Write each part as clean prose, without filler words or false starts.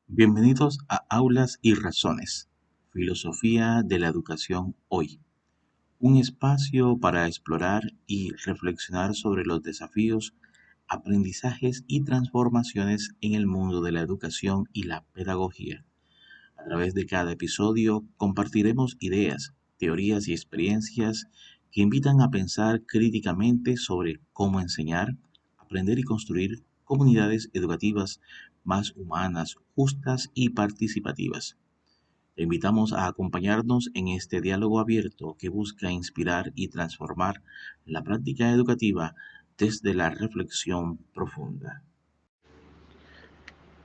Bienvenidos a Aulas y Razones, Filosofía de la Educación Hoy, un espacio para explorar y reflexionar sobre los desafíos, aprendizajes y transformaciones en el mundo de la educación y la pedagogía. A través de cada episodio compartiremos ideas, teorías y experiencias que invitan a pensar críticamente sobre cómo enseñar, aprender y construir comunidades educativas más humanas, justas y participativas. Te invitamos a acompañarnos en este diálogo abierto que busca inspirar y transformar la práctica educativa desde la reflexión profunda.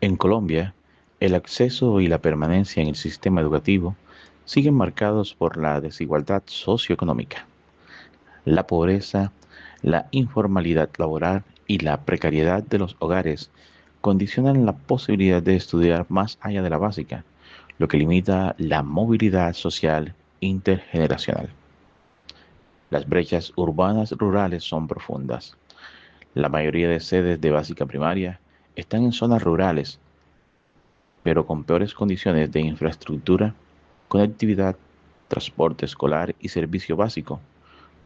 En Colombia, el acceso y la permanencia en el sistema educativo siguen marcados por la desigualdad socioeconómica, la pobreza, la informalidad laboral y la precariedad de los hogares condicionan la posibilidad de estudiar más allá de la básica, lo que limita la movilidad social intergeneracional. Las brechas urbanas rurales son profundas. La mayoría de sedes de básica primaria están en zonas rurales pero con peores condiciones de infraestructura, conectividad, transporte escolar y servicio básico,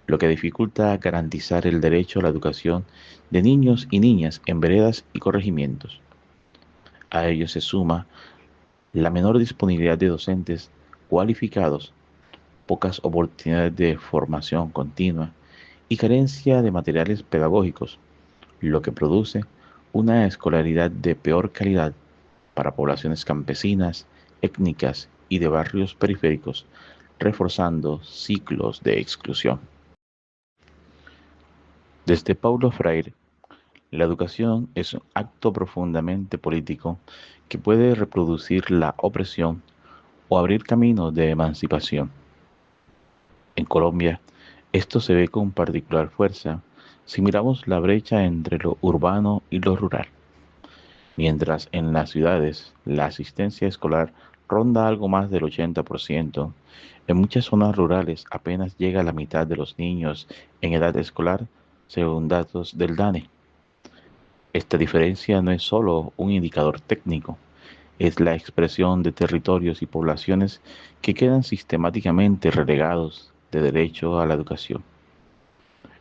lo que dificulta garantizar el derecho a la educación de niños y niñas en veredas y corregimientos. A ello se suma la menor disponibilidad de docentes cualificados, pocas oportunidades de formación continua y carencia de materiales pedagógicos, lo que produce una escolaridad de peor calidad para poblaciones campesinas, étnicas y de barrios periféricos, reforzando ciclos de exclusión. Desde Paulo Freire, la educación es un acto profundamente político que puede reproducir la opresión o abrir caminos de emancipación. En Colombia, esto se ve con particular fuerza si miramos la brecha entre lo urbano y lo rural. Mientras en las ciudades la asistencia escolar ronda algo más del 80%, en muchas zonas rurales apenas llega a la mitad de los niños en edad escolar, según datos del DANE. Esta diferencia no es solo un indicador técnico, es la expresión de territorios y poblaciones que quedan sistemáticamente relegados de derecho a la educación.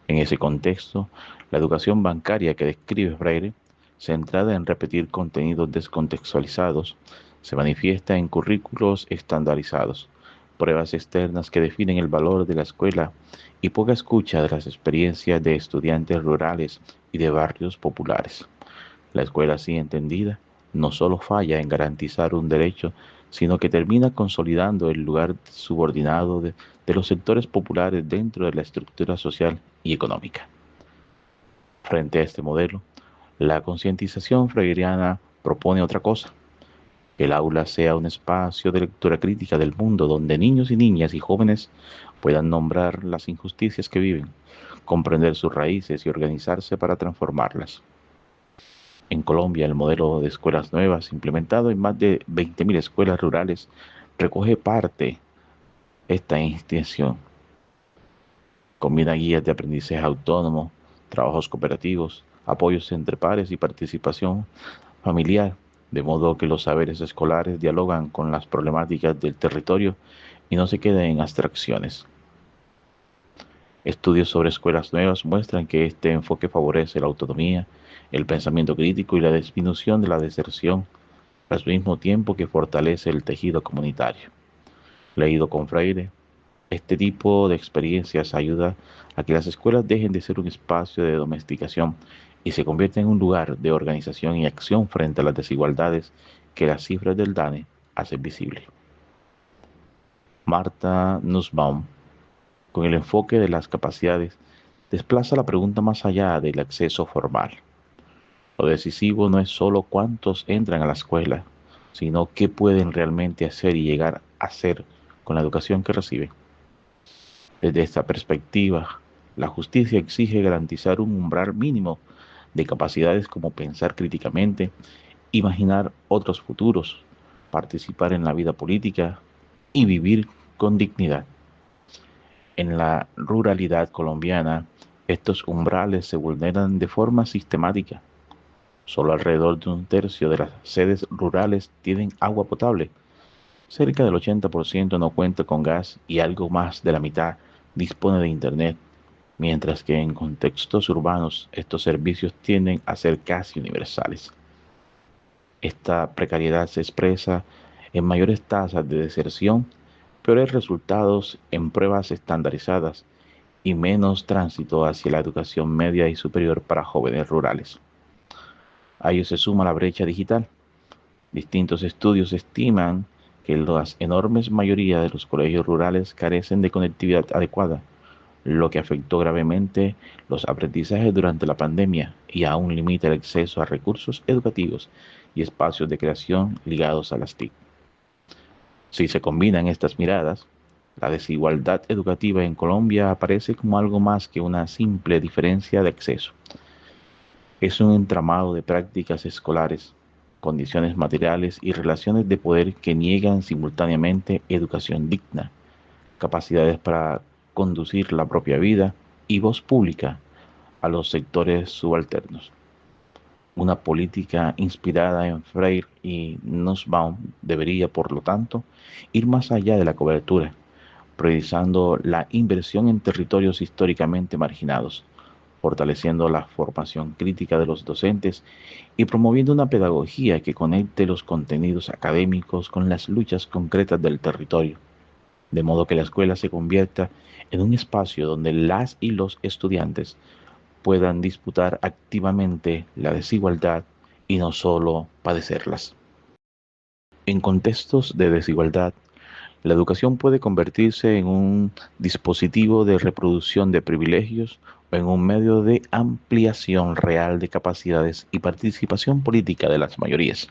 En ese contexto, la educación bancaria que describe Freire, centrada en repetir contenidos descontextualizados, se manifiesta en currículos estandarizados, pruebas externas que definen el valor de la escuela y poca escucha de las experiencias de estudiantes rurales y de barrios populares. La escuela así entendida no solo falla en garantizar un derecho, sino que termina consolidando el lugar subordinado de los sectores populares dentro de la estructura social y económica. Frente a este modelo, la concientización freiriana propone otra cosa, que el aula sea un espacio de lectura crítica del mundo donde niños y niñas y jóvenes puedan nombrar las injusticias que viven, comprender sus raíces y organizarse para transformarlas. En Colombia, el modelo de escuelas nuevas, implementado en más de 20.000 escuelas rurales, recoge parte de esta intención. Combina guías de aprendizaje autónomo, trabajos cooperativos, apoyos entre pares y participación familiar, de modo que los saberes escolares dialogan con las problemáticas del territorio y no se queden en abstracciones. Estudios sobre escuelas nuevas muestran que este enfoque favorece la autonomía, el pensamiento crítico y la disminución de la deserción, al mismo tiempo que fortalece el tejido comunitario. Leído con Freire, este tipo de experiencias ayuda a que las escuelas dejen de ser un espacio de domesticación y se conviertan en un lugar de organización y acción frente a las desigualdades que las cifras del DANE hacen visible. Marta Nussbaum, con el enfoque de las capacidades, desplaza la pregunta más allá del acceso formal. Lo decisivo no es solo cuántos entran a la escuela, sino qué pueden realmente hacer y llegar a ser con la educación que reciben. Desde esta perspectiva, la justicia exige garantizar un umbral mínimo de capacidades como pensar críticamente, imaginar otros futuros, participar en la vida política y vivir con dignidad. En la ruralidad colombiana, estos umbrales se vulneran de forma sistemática. Solo alrededor de un tercio de las sedes rurales tienen agua potable. Cerca del 80% no cuenta con gas y algo más de la mitad dispone de internet, mientras que en contextos urbanos estos servicios tienden a ser casi universales. Esta precariedad se expresa en mayores tasas de deserción, peores resultados en pruebas estandarizadas y menos tránsito hacia la educación media y superior para jóvenes rurales. A ello se suma la brecha digital. Distintos estudios estiman que la enormes mayoría de los colegios rurales carecen de conectividad adecuada, lo que afectó gravemente los aprendizajes durante la pandemia y aún limita el acceso a recursos educativos y espacios de creación ligados a las TIC. Si se combinan estas miradas, la desigualdad educativa en Colombia aparece como algo más que una simple diferencia de acceso. Es un entramado de prácticas escolares, condiciones materiales y relaciones de poder que niegan simultáneamente educación digna, capacidades para conducir la propia vida y voz pública a los sectores subalternos. Una política inspirada en Freire y Nussbaum debería, por lo tanto, ir más allá de la cobertura, priorizando la inversión en territorios históricamente marginados, fortaleciendo la formación crítica de los docentes y promoviendo una pedagogía que conecte los contenidos académicos con las luchas concretas del territorio, de modo que la escuela se convierta en un espacio donde las y los estudiantes puedan disputar activamente la desigualdad y no solo padecerlas. En contextos de desigualdad, la educación puede convertirse en un dispositivo de reproducción de privilegios o en un medio de ampliación real de capacidades y participación política de las mayorías.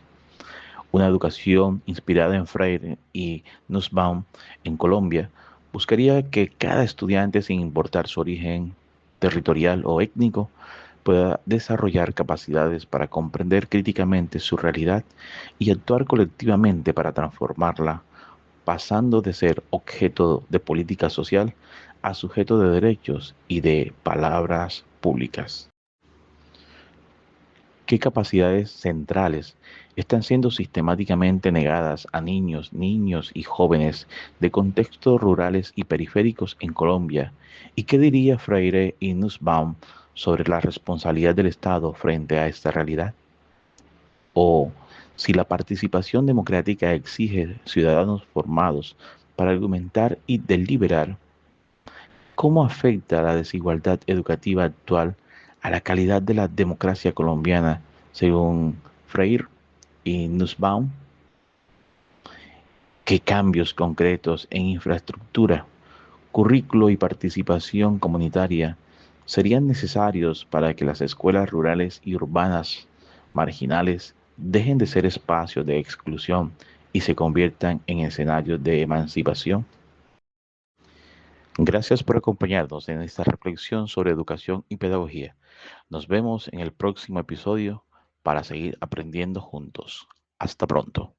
Una educación inspirada en Freire y Nussbaum en Colombia buscaría que cada estudiante, sin importar su origen territorial o étnico, pueda desarrollar capacidades para comprender críticamente su realidad y actuar colectivamente para transformarla, pasando de ser objeto de política social a sujeto de derechos y de palabras públicas. ¿Qué capacidades centrales están siendo sistemáticamente negadas a niños y jóvenes de contextos rurales y periféricos en Colombia? ¿Y qué diría Freire y Nussbaum sobre la responsabilidad del Estado frente a esta realidad? O si la participación democrática exige ciudadanos formados para argumentar y deliberar, ¿cómo afecta la desigualdad educativa actual a la calidad de la democracia colombiana, según Freire y Nussbaum? ¿Qué cambios concretos en infraestructura, currículo y participación comunitaria serían necesarios para que las escuelas rurales y urbanas marginales dejen de ser espacios de exclusión y se conviertan en escenarios de emancipación? Gracias por acompañarnos en esta reflexión sobre educación y pedagogía. Nos vemos en el próximo episodio para seguir aprendiendo juntos. Hasta pronto.